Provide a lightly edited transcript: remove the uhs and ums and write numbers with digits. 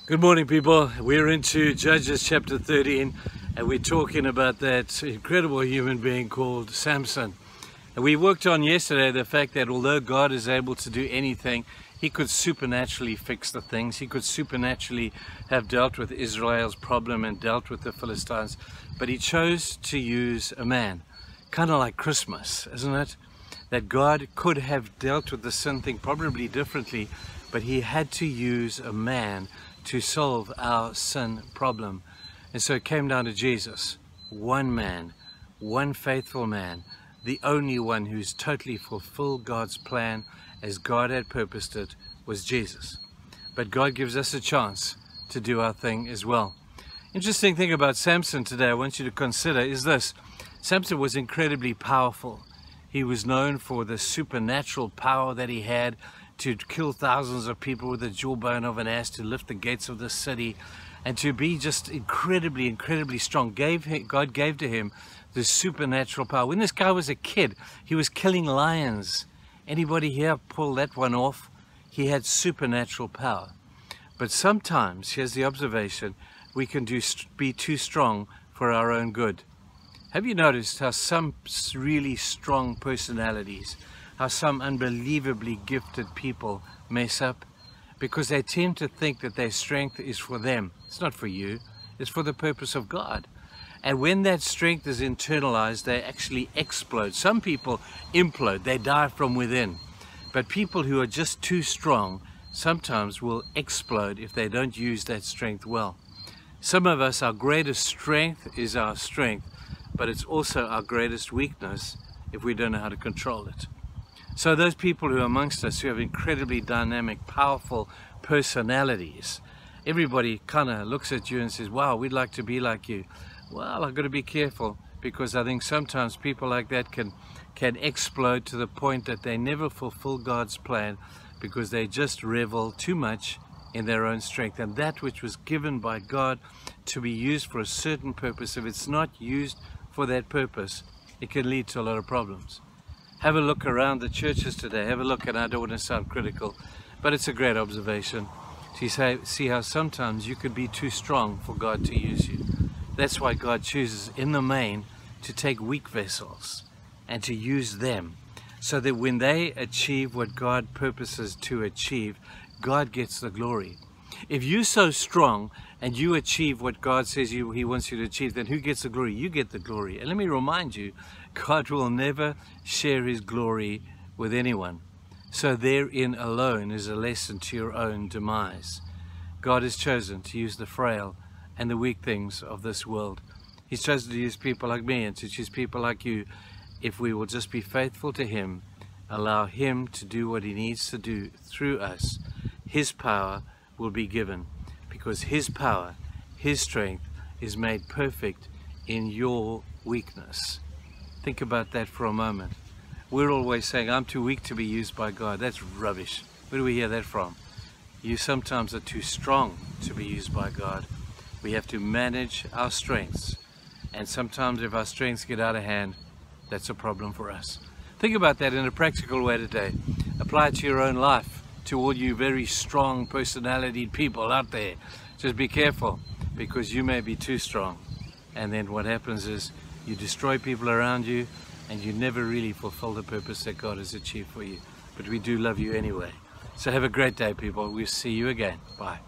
Good morning, people. We're into Judges chapter 13 and we're talking about that incredible human being called Samson. And we worked on yesterday the fact that although God is able to do anything, he could supernaturally fix the things. He could supernaturally have dealt with Israel's problem and dealt with the Philistines, but he chose to use a man. Kind of like Christmas, isn't it? That God could have dealt with the sin thing probably differently, but he had to use a man to solve our sin problem. And so it came down to Jesus, one man, one faithful man, the only one who's totally fulfilled God's plan as God had purposed it was Jesus. But God gives us a chance to do our thing as well. Interesting thing about Samson today I want you to consider is this. Samson was incredibly powerful. He was known for the supernatural power that he had to kill thousands of people with the jawbone of an ass, to lift the gates of the city, and to be just incredibly strong. God gave to him the supernatural power. When this guy was a kid, he was killing lions. Anybody here pull that one off? He had supernatural power. But sometimes, here's the observation, we can be too strong for our own good. Have you noticed how some really strong personalities, how some unbelievably gifted people mess up? Because they tend to think that their strength is for them. It's not for you. It's for the purpose of God. And when that strength is internalized, they actually explode. Some people implode. They die from within. But people who are just too strong sometimes will explode if they don't use that strength well. Some of us, our greatest strength is our strength, but it's also our greatest weakness if we don't know how to control it. So those people who are amongst us who have incredibly dynamic, powerful personalities, everybody kind of looks at you and says, wow, we'd like to be like you. Well, I've got to be careful, because I think sometimes people like that can explode to the point that they never fulfill God's plan because they just revel too much in their own strength. And that which was given by God to be used for a certain purpose, if it's not used for that purpose, it can lead to a lot of problems. Have a look around the churches today. Have a look, and I don't want to sound critical, but it's a great observation. See how sometimes you could be too strong for God to use you. That's why God chooses in the main to take weak vessels and to use them, so that when they achieve what God purposes to achieve, God gets the glory. If you're so strong and you achieve what God says He wants you to achieve, then who gets the glory? You get the glory. And let me remind you, God will never share His glory with anyone. So therein alone is a lesson to your own demise. God has chosen to use the frail and the weak things of this world. He's chosen to use people like me and to choose people like you. If we will just be faithful to Him, allow Him to do what He needs to do through us, His power will be given, because His power, His strength is made perfect in your weakness. Think about that for a moment. We're always saying, I'm too weak to be used by God. That's rubbish. Where do we hear that from? You sometimes are too strong to be used by God. We have to manage our strengths. And sometimes if our strengths get out of hand, that's a problem for us. Think about that in a practical way today. Apply it to your own life, to all you very strong personality people out there. Just be careful, because you may be too strong. And then what happens is you destroy people around you, and you never really fulfill the purpose that God has achieved for you. But we do love you anyway. So have a great day, people. We'll see you again. Bye.